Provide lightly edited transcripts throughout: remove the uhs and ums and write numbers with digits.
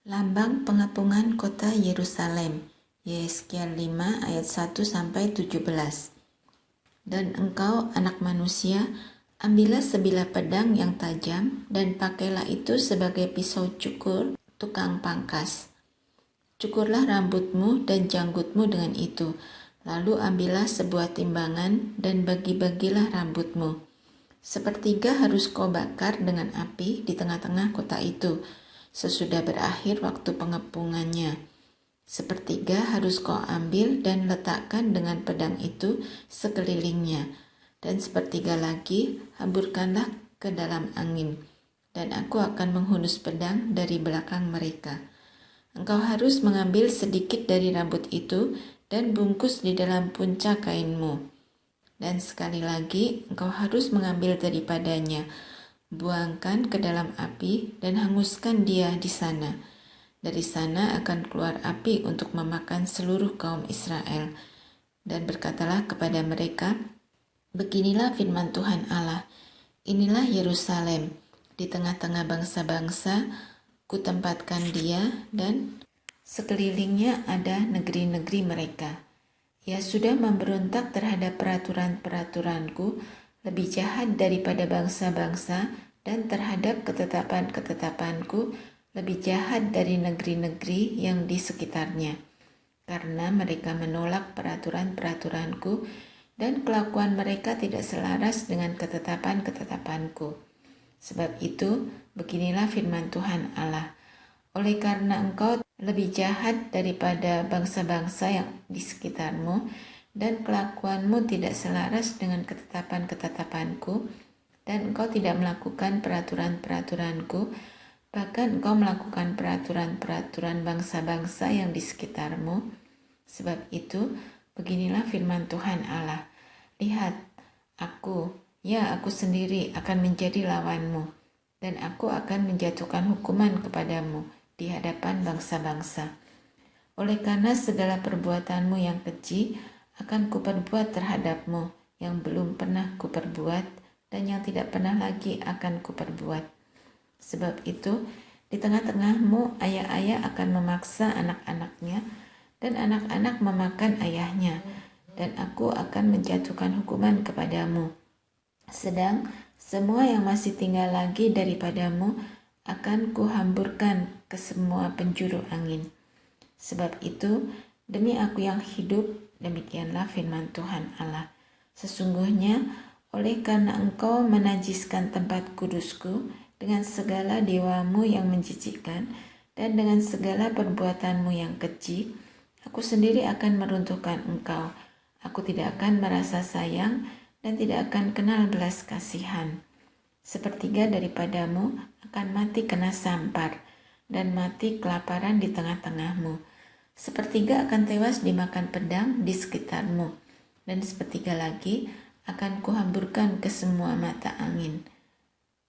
Lambang pengepungan kota Yerusalem, Yehezkiel 5 ayat 1-17. Dan engkau, anak manusia, ambillah sebilah pedang yang tajam, dan pakailah itu sebagai pisau cukur tukang pangkas. Cukurlah rambutmu dan janggutmu dengan itu, lalu ambillah sebuah timbangan, dan bagi-bagilah rambutmu. Sepertiga harus kau bakar dengan api di tengah-tengah kota itu, sesudah berakhir waktu pengepungannya. Sepertiga harus kau ambil dan letakkan dengan pedang itu sekelilingnya, dan sepertiga lagi hamburkanlah ke dalam angin, dan aku akan menghunus pedang dari belakang mereka. Engkau harus mengambil sedikit dari rambut itu dan bungkus di dalam punca kainmu. Dan sekali lagi, engkau harus mengambil daripadanya, buangkan ke dalam api, dan hanguskan dia di sana. Dari sana akan keluar api untuk memakan seluruh kaum Israel. Dan berkatalah kepada mereka, beginilah firman Tuhan Allah, inilah Yerusalem, di tengah-tengah bangsa-bangsa, kutempatkan dia, dan sekelilingnya ada negeri-negeri mereka. Ia sudah memberontak terhadap peraturan-peraturanku, lebih jahat daripada bangsa-bangsa, dan terhadap ketetapan-ketetapanku, lebih jahat dari negeri-negeri yang di sekitarnya. Karena mereka menolak peraturan-peraturanku, dan kelakuan mereka tidak selaras dengan ketetapan-ketetapanku. Sebab itu, beginilah firman Tuhan Allah, oleh karena engkau lebih jahat daripada bangsa-bangsa yang di sekitarmu, dan kelakuanmu tidak selaras dengan ketetapan-ketetapanku, dan engkau tidak melakukan peraturan-peraturanku, bahkan engkau melakukan peraturan-peraturan bangsa-bangsa yang di sekitarmu. Sebab itu, beginilah firman Tuhan Allah, lihat, aku sendiri akan menjadi lawanmu, dan aku akan menjatuhkan hukuman kepadamu di hadapan bangsa-bangsa. Oleh karena segala perbuatanmu yang keji akan kuperbuat terhadapmu, yang belum pernah kuperbuat dan yang tidak pernah lagi akan kuperbuat. Sebab itu, di tengah-tengahmu ayah-ayah akan memaksa anak-anaknya, dan anak-anak memakan ayahnya, dan aku akan menjatuhkan hukuman kepadamu. Sedang semua yang masih tinggal lagi daripadamu akan kuhamburkan ke semua penjuru angin. Sebab itu, demi aku yang hidup, demikianlah firman Tuhan Allah. Sesungguhnya, oleh karena engkau menajiskan tempat kudusku dengan segala dewamu yang menjijikkan dan dengan segala perbuatanmu yang keji, aku sendiri akan meruntuhkan engkau. Aku tidak akan merasa sayang dan tidak akan kenal belas kasihan. Sepertiga daripadamu akan mati kena sampar, dan mati kelaparan di tengah-tengahmu. Sepertiga akan tewas dimakan pedang di sekitarmu, dan sepertiga lagi akan kuhamburkan ke semua mata angin.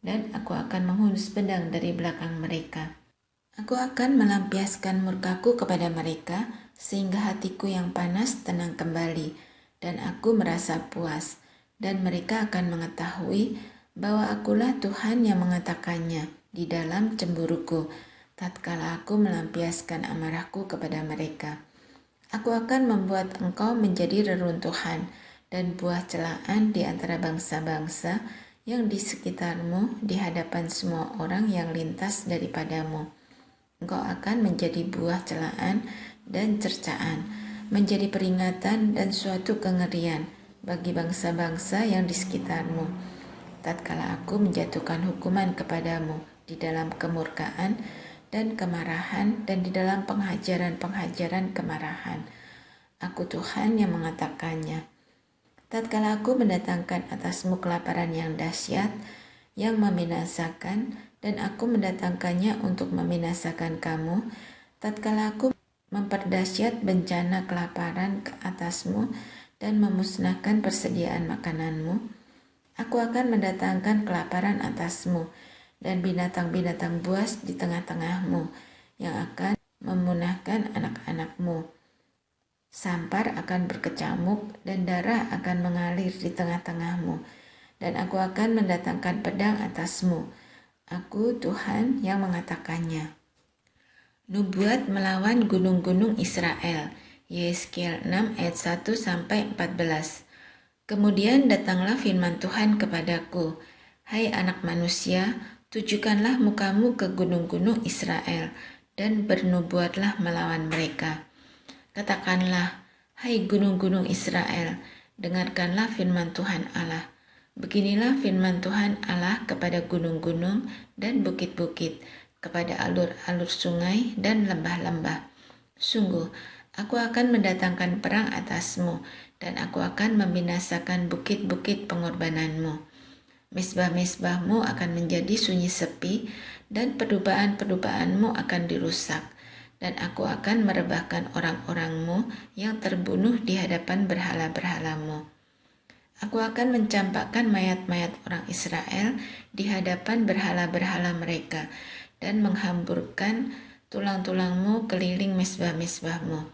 Dan aku akan menghunus pedang dari belakang mereka. Aku akan melampiaskan murkaku kepada mereka, sehingga hatiku yang panas tenang kembali, dan aku merasa puas, dan mereka akan mengetahui bahwa akulah Tuhan yang mengatakannya di dalam cemburuku, tatkala aku melampiaskan amarahku kepada mereka. Aku akan membuat engkau menjadi reruntuhan dan buah celaan di antara bangsa-bangsa yang di sekitarmu di hadapan semua orang yang lintas daripadamu. Engkau akan menjadi buah celaan dan cercaan, menjadi peringatan dan suatu kengerian bagi bangsa-bangsa yang di sekitarmu. Tatkala aku menjatuhkan hukuman kepadamu di dalam kemurkaan dan kemarahan dan di dalam penghajaran-penghajaran kemarahan. Aku Tuhan yang mengatakannya. Tatkala aku mendatangkan atasmu kelaparan yang dahsyat, yang membinasakan, dan aku mendatangkannya untuk membinasakan kamu, tatkala aku memperdahsyat bencana kelaparan ke atasmu dan memusnahkan persediaan makananmu, aku akan mendatangkan kelaparan atasmu dan binatang-binatang buas di tengah-tengahmu yang akan memunahkan anak-anakmu. Sampar akan berkecamuk dan darah akan mengalir di tengah-tengahmu, dan aku akan mendatangkan pedang atasmu. Aku Tuhan yang mengatakannya. Nubuat melawan gunung-gunung Israel. Yeskiel 6 ayat 1-14. Kemudian datanglah firman Tuhan kepadaku, "Hai anak manusia, tujukanlah mukamu ke gunung-gunung Israel dan bernubuatlah melawan mereka. Katakanlah, hai gunung-gunung Israel, dengarkanlah firman Tuhan Allah. Beginilah firman Tuhan Allah kepada gunung-gunung dan bukit-bukit, kepada alur-alur sungai dan lembah-lembah. Sungguh, aku akan mendatangkan perang atasmu, dan aku akan membinasakan bukit-bukit pengorbananmu. Mesbah-mesbahmu akan menjadi sunyi sepi, dan pedubaan-pedubaanmu akan dirusak. Dan aku akan merebahkan orang-orangmu yang terbunuh di hadapan berhala-berhalamu. Aku akan mencampakkan mayat-mayat orang Israel di hadapan berhala-berhala mereka dan menghamburkan tulang-tulangmu keliling mesbah-mesbahmu.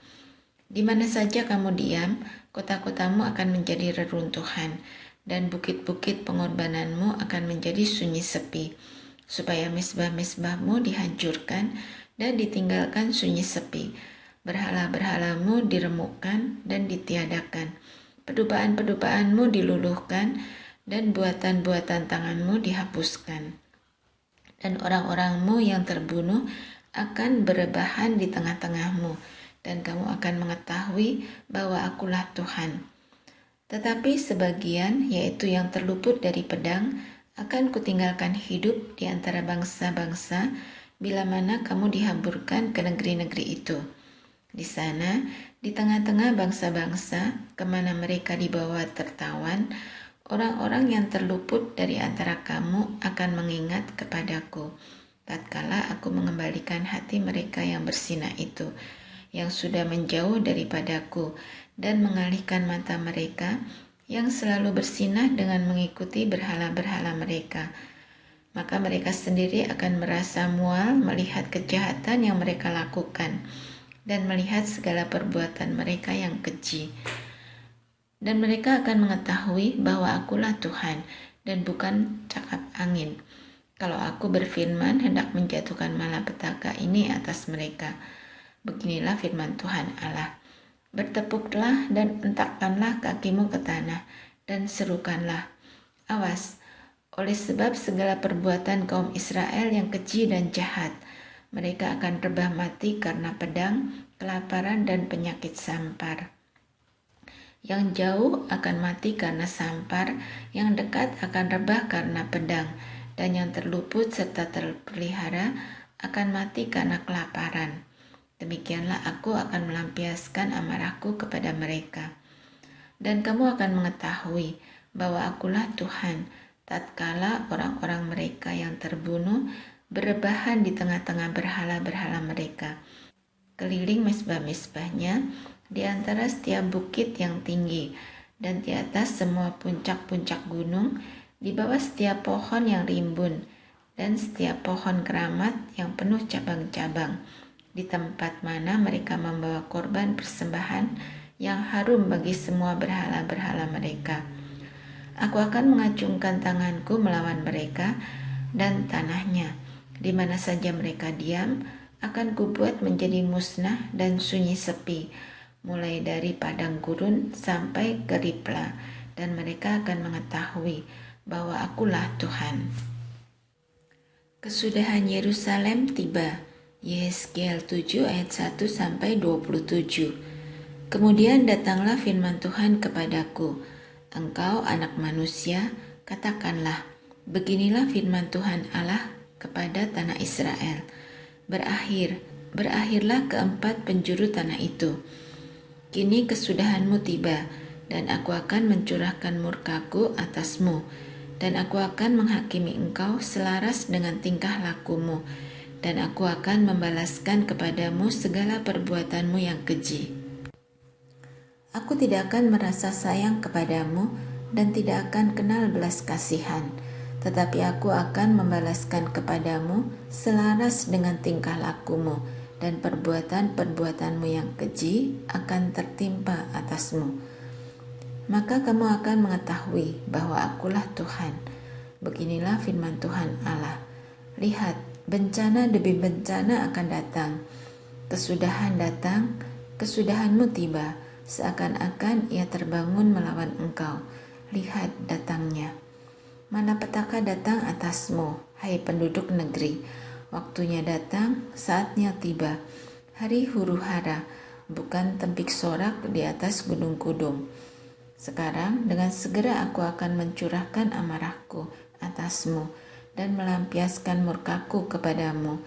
Di mana saja kamu diam, kota-kotamu akan menjadi reruntuhan dan bukit-bukit pengorbananmu akan menjadi sunyi sepi, supaya mesbah-mesbahmu dihancurkan dan ditinggalkan sunyi sepi, berhala-berhalamu diremukkan dan ditiadakan, pedubaan-pedubaanmu diluluhkan dan buatan-buatan tanganmu dihapuskan. Dan orang-orangmu yang terbunuh akan berebahan di tengah-tengahmu, dan kamu akan mengetahui bahwa akulah Tuhan. Tetapi sebagian, yaitu yang terluput dari pedang, akan kutinggalkan hidup di antara bangsa-bangsa, bila mana kamu dihamburkan ke negeri-negeri itu. Di sana, di tengah-tengah bangsa-bangsa, kemana mereka dibawa tertawan, orang-orang yang terluput dari antara kamu akan mengingat kepadaku, tatkala aku mengembalikan hati mereka yang bersinah itu, yang sudah menjauh daripadaku, dan mengalihkan mata mereka yang selalu bersinah dengan mengikuti berhala-berhala mereka. Maka mereka sendiri akan merasa mual melihat kejahatan yang mereka lakukan dan melihat segala perbuatan mereka yang keji. Dan mereka akan mengetahui bahwa akulah Tuhan dan bukan cakap angin, kalau aku berfirman hendak menjatuhkan malapetaka ini atas mereka. Beginilah firman Tuhan Allah. Bertepuklah dan entakkanlah kakimu ke tanah, dan serukanlah, awas, oleh sebab segala perbuatan kaum Israel yang keji dan jahat, mereka akan rebah mati karena pedang, kelaparan, dan penyakit sampar. Yang jauh akan mati karena sampar, yang dekat akan rebah karena pedang, dan yang terluput serta terpelihara akan mati karena kelaparan. Demikianlah aku akan melampiaskan amarahku kepada mereka. Dan kamu akan mengetahui bahwa akulah Tuhan, tatkala orang-orang mereka yang terbunuh berebahan di tengah-tengah berhala-berhala mereka, keliling mesbah-mesbahnya di antara setiap bukit yang tinggi, dan di atas semua puncak-puncak gunung, di bawah setiap pohon yang rimbun, dan setiap pohon keramat yang penuh cabang-cabang, di tempat mana mereka membawa korban persembahan yang harum bagi semua berhala-berhala mereka. Aku akan mengacungkan tanganku melawan mereka, dan tanahnya, di mana saja mereka diam, akan kubuat menjadi musnah dan sunyi sepi, mulai dari padang gurun sampai ke Ribla, dan mereka akan mengetahui bahwa akulah Tuhan. Kesudahan Yerusalem tiba. Yeskiel 7 ayat 1-27. Kemudian datanglah firman Tuhan kepadaku, engkau anak manusia, katakanlah, beginilah firman Tuhan Allah kepada tanah Israel. Berakhirlah keempat penjuru tanah itu. Kini kesudahanmu tiba, dan aku akan mencurahkan murkaku atasmu, dan aku akan menghakimi engkau selaras dengan tingkah lakumu, dan aku akan membalaskan kepadamu segala perbuatanmu yang keji. Aku tidak akan merasa sayang kepadamu dan tidak akan kenal belas kasihan, tetapi aku akan membalaskan kepadamu selaras dengan tingkah lakumu, dan perbuatan-perbuatanmu yang keji akan tertimpa atasmu. Maka kamu akan mengetahui bahwa akulah Tuhan. Beginilah firman Tuhan Allah. Lihat, bencana demi bencana akan datang, Kesudahan datang, kesudahanmu tiba, seakan-akan ia terbangun melawan engkau. Lihat datangnya. Malapetaka datang atasmu, hai penduduk negeri. Waktunya datang, saatnya tiba. Hari huru-hara, bukan tempik sorak di atas gunung kudung. Sekarang dengan segera aku akan mencurahkan amarahku atasmu dan melampiaskan murkaku kepadamu.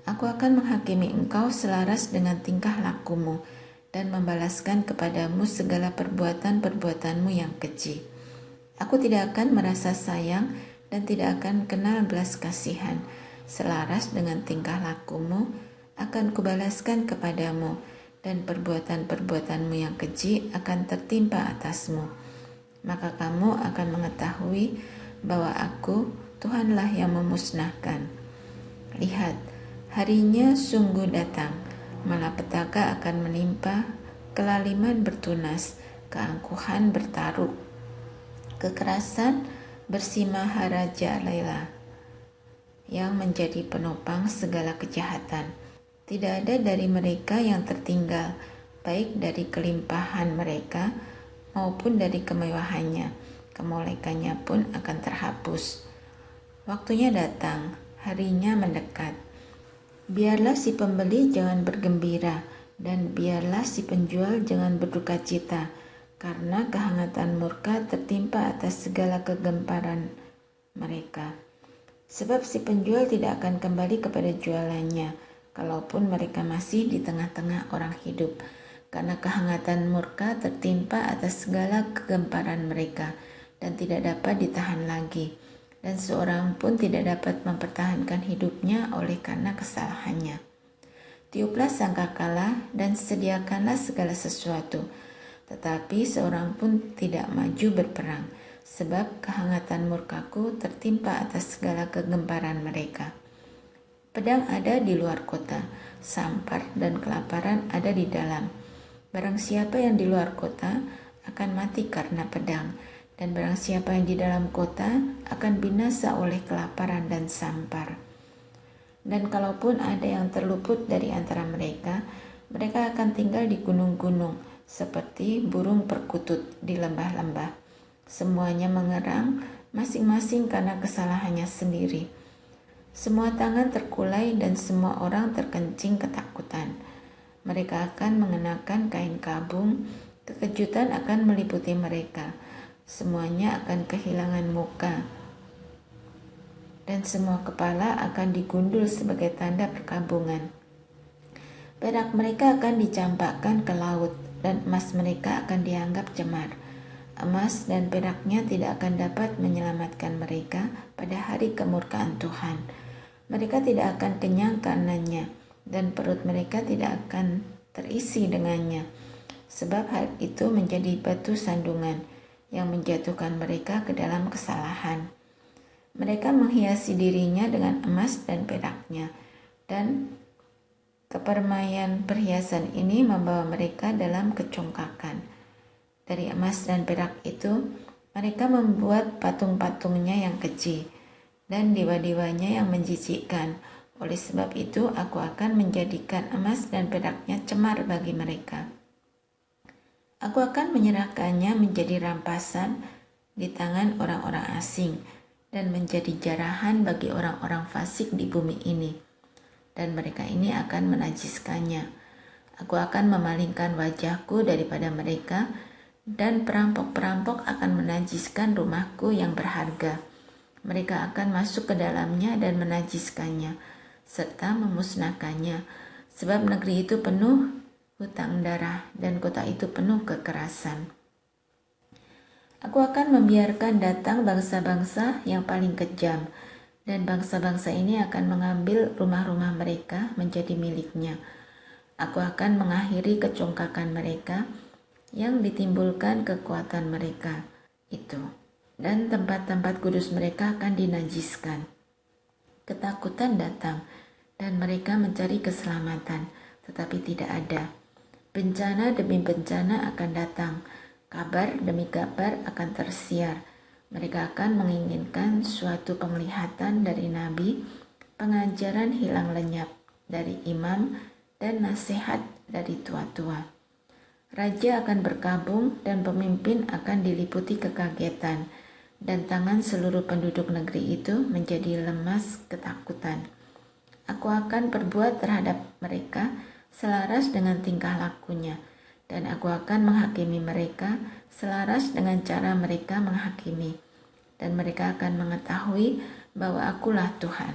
Aku akan menghakimi engkau selaras dengan tingkah lakumu dan membalaskan kepadamu segala perbuatan-perbuatanmu yang keji. Aku tidak akan merasa sayang dan tidak akan kenal belas kasihan. Selaras dengan tingkah lakumu akan kubalaskan kepadamu dan perbuatan-perbuatanmu yang keji akan tertimpa atasmu. Maka kamu akan mengetahui bahwa aku, Tuhanlah yang memusnahkan. Lihat, harinya sungguh datang, malapetaka akan menimpa, kelaliman bertunas, keangkuhan bertaruk, kekerasan bersimaharajalela, yang menjadi penopang segala kejahatan. Tidak ada dari mereka yang tertinggal, baik dari kelimpahan mereka maupun dari kemewahannya. Kemolekannya pun akan terhapus. Waktunya datang, harinya mendekat. Biarlah si pembeli jangan bergembira, dan biarlah si penjual jangan berduka cita, karena kehangatan murka tertimpa atas segala kegemparan mereka. Sebab si penjual tidak akan kembali kepada jualannya, kalaupun mereka masih di tengah-tengah orang hidup, karena kehangatan murka tertimpa atas segala kegemparan mereka, dan tidak dapat ditahan lagi, dan seorang pun tidak dapat mempertahankan hidupnya oleh karena kesalahannya. Tiuplah sangkakala dan sediakanlah segala sesuatu, tetapi seorang pun tidak maju berperang, sebab kehangatan murkaku tertimpa atas segala kegemparan mereka. Pedang ada di luar kota, sampar dan kelaparan ada di dalam. Barang siapa yang di luar kota akan mati karena pedang, dan barang siapa yang di dalam kota akan binasa oleh kelaparan dan sampar. Dan kalaupun ada yang terluput dari antara mereka, mereka akan tinggal di gunung-gunung, seperti burung perkutut di lembah-lembah. Semuanya mengerang, masing-masing karena kesalahannya sendiri. Semua tangan terkulai dan semua orang terkencing ketakutan. Mereka akan mengenakan kain kabung, kekejutan akan meliputi mereka. Semuanya akan kehilangan muka, dan semua kepala akan digundul sebagai tanda perkabungan. Perak mereka akan dicampakkan ke laut, dan emas mereka akan dianggap cemar. Emas dan peraknya tidak akan dapat menyelamatkan mereka pada hari kemurkaan Tuhan. Mereka tidak akan kenyang karenanya, dan perut mereka tidak akan terisi dengannya, sebab hal itu menjadi batu sandungan yang menjatuhkan mereka ke dalam kesalahan. Mereka menghiasi dirinya dengan emas dan peraknya, dan kepermaian perhiasan ini membawa mereka dalam kecongkakan. Dari emas dan perak itu, mereka membuat patung-patungnya yang keji, dan dewa-dewanya yang menjijikkan. Oleh sebab itu, aku akan menjadikan emas dan peraknya cemar bagi mereka. Aku akan menyerahkannya menjadi rampasan di tangan orang-orang asing dan menjadi jarahan bagi orang-orang fasik di bumi ini. Dan mereka ini akan menajiskannya. Aku akan memalingkan wajahku daripada mereka, dan perampok-perampok akan menajiskan rumahku yang berharga. Mereka akan masuk ke dalamnya dan menajiskannya, serta memusnahkannya, sebab negeri itu penuh hutang darah dan kota itu penuh kekerasan. Aku akan membiarkan datang bangsa-bangsa yang paling kejam, dan bangsa-bangsa ini akan mengambil rumah-rumah mereka menjadi miliknya. Aku akan mengakhiri kecongkakan mereka yang ditimbulkan kekuatan mereka itu, dan tempat-tempat kudus mereka akan dinajiskan. Ketakutan datang, dan mereka mencari keselamatan, tetapi tidak ada. Bencana demi bencana akan datang, kabar demi kabar akan tersiar. Mereka akan menginginkan suatu penglihatan dari nabi, pengajaran hilang lenyap dari imam, dan nasihat dari tua-tua. Raja akan berkabung dan pemimpin akan diliputi kekagetan, dan tangan seluruh penduduk negeri itu menjadi lemas ketakutan. Aku akan berbuat terhadap mereka selaras dengan tingkah lakunya, dan aku akan menghakimi mereka selaras dengan cara mereka menghakimi, dan mereka akan mengetahui bahwa akulah Tuhan.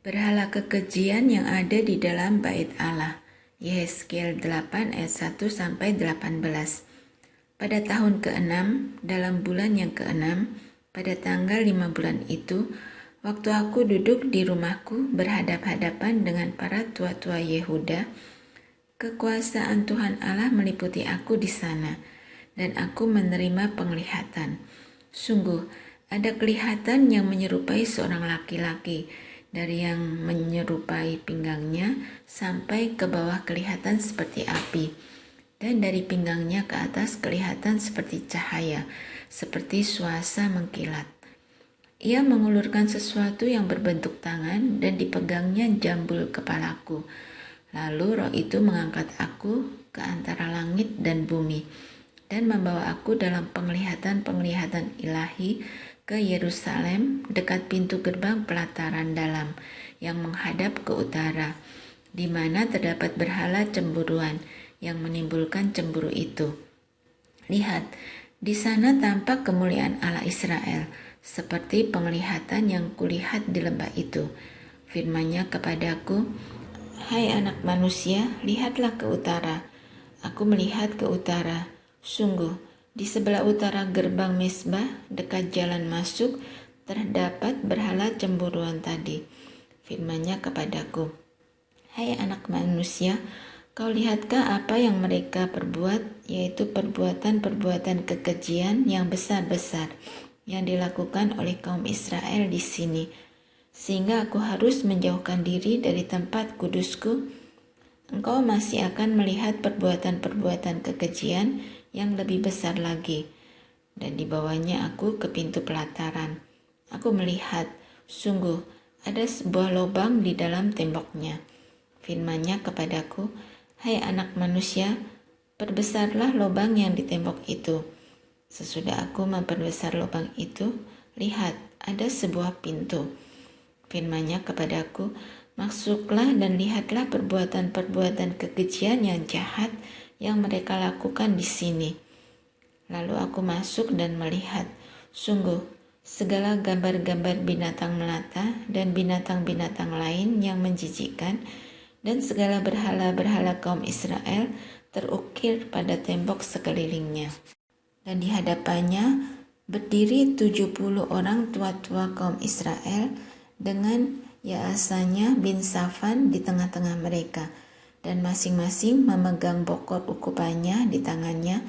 Berhala kekejian yang ada di dalam bait Allah. Yehezkiel 8 ayat 1-18. Pada tahun ke-6, dalam bulan yang ke-6, pada tanggal 5 bulan itu, waktu aku duduk di rumahku berhadap-hadapan dengan para tua-tua Yehuda, kekuasaan Tuhan Allah meliputi aku di sana, dan aku menerima penglihatan. Sungguh, ada kelihatan yang menyerupai seorang laki-laki, dari yang menyerupai pinggangnya sampai ke bawah kelihatan seperti api, dan dari pinggangnya ke atas kelihatan seperti cahaya, seperti suasa mengkilat. Ia mengulurkan sesuatu yang berbentuk tangan dan dipegangnya jambul kepalaku. Lalu roh itu mengangkat aku ke antara langit dan bumi dan membawa aku dalam penglihatan-penglihatan ilahi ke Yerusalem dekat pintu gerbang pelataran dalam yang menghadap ke utara, di mana terdapat berhala cemburuan yang menimbulkan cemburu itu. Lihat, di sana tampak kemuliaan Allah Israel, seperti penglihatan yang kulihat di lembah itu. Firman-Nya kepadaku, "Hai anak manusia, lihatlah ke utara." Aku melihat ke utara. Sungguh, di sebelah utara gerbang mezbah, dekat jalan masuk, terdapat berhala cemburuan tadi. Firman-Nya kepadaku, "Hai anak manusia, kau lihatkah apa yang mereka perbuat, yaitu perbuatan-perbuatan kekejian yang besar-besar yang dilakukan oleh kaum Israel di sini, sehingga aku harus menjauhkan diri dari tempat kudusku? Engkau masih akan melihat perbuatan-perbuatan kekejian yang lebih besar lagi." Dan dibawanya aku ke pintu pelataran. Aku melihat, sungguh ada sebuah lubang di dalam temboknya. Firman-Nya kepadaku, "Hai anak manusia, perbesarlah lubang yang di tembok itu." Sesudah aku memperbesar lubang itu, lihat, ada sebuah pintu. Firman-Nya kepadaku, "Masuklah dan lihatlah perbuatan-perbuatan kekejian yang jahat yang mereka lakukan di sini." Lalu aku masuk dan melihat, sungguh, segala gambar-gambar binatang melata dan binatang-binatang lain yang menjijikkan, dan segala berhala-berhala kaum Israel terukir pada tembok sekelilingnya. Dan di hadapannya berdiri 70 orang tua-tua kaum Israel dengan Yaasanya bin Safan di tengah-tengah mereka, dan masing-masing memegang bokor ukupannya di tangannya,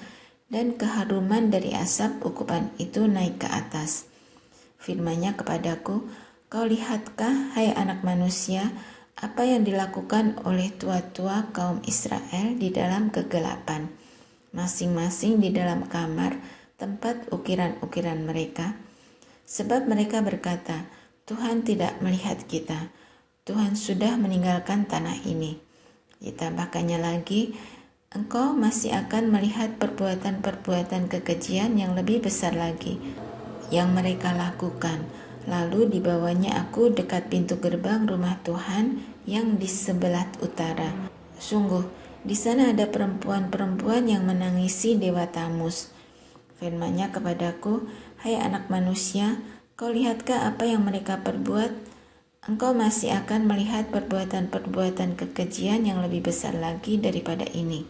dan keharuman dari asap ukupan itu naik ke atas. Firman-Nya kepadaku, "Kau lihatkah, hai anak manusia, apa yang dilakukan oleh tua-tua kaum Israel di dalam kegelapan, masing-masing di dalam kamar tempat ukiran-ukiran mereka? Sebab mereka berkata, Tuhan tidak melihat kita, Tuhan sudah meninggalkan tanah ini." Ditambahkannya lagi, "Engkau masih akan melihat perbuatan-perbuatan kekejian yang lebih besar lagi yang mereka lakukan." Lalu dibawanya aku dekat pintu gerbang rumah Tuhan yang di sebelah utara. Sungguh, di sana ada perempuan-perempuan yang menangisi Dewa Tamus. Firman-Nya kepadaku, "Hai anak manusia, kau lihatkah apa yang mereka perbuat? Engkau masih akan melihat perbuatan-perbuatan kekejian yang lebih besar lagi daripada ini."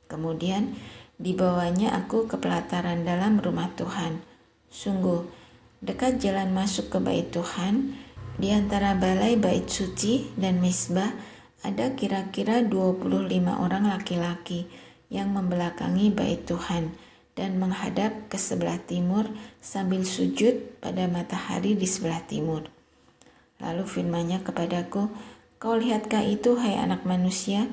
Kemudian dibawanya aku ke pelataran dalam rumah Tuhan. Sungguh, dekat jalan masuk ke bait Tuhan, di antara balai bait suci dan mezbah, ada kira-kira 25 orang laki-laki yang membelakangi bait Tuhan dan menghadap ke sebelah timur sambil sujud pada matahari di sebelah timur. Lalu firman-Nya kepadaku, "Kau lihatkah itu, hai anak manusia?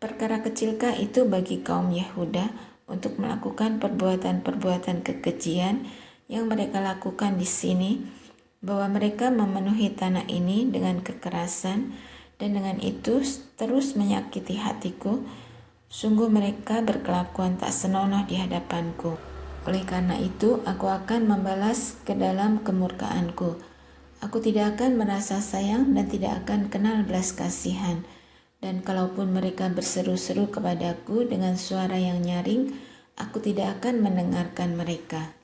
Perkara kecilkah itu bagi kaum Yehuda untuk melakukan perbuatan-perbuatan kekejian yang mereka lakukan di sini, bahwa mereka memenuhi tanah ini dengan kekerasan dan dengan itu terus menyakiti hatiku. Sungguh mereka berkelakuan tak senonoh di hadapanku. Oleh karena itu, aku akan membalas ke dalam kemurkaanku. Aku tidak akan merasa sayang dan tidak akan kenal belas kasihan. Dan kalaupun mereka berseru-seru kepadaku dengan suara yang nyaring, aku tidak akan mendengarkan mereka.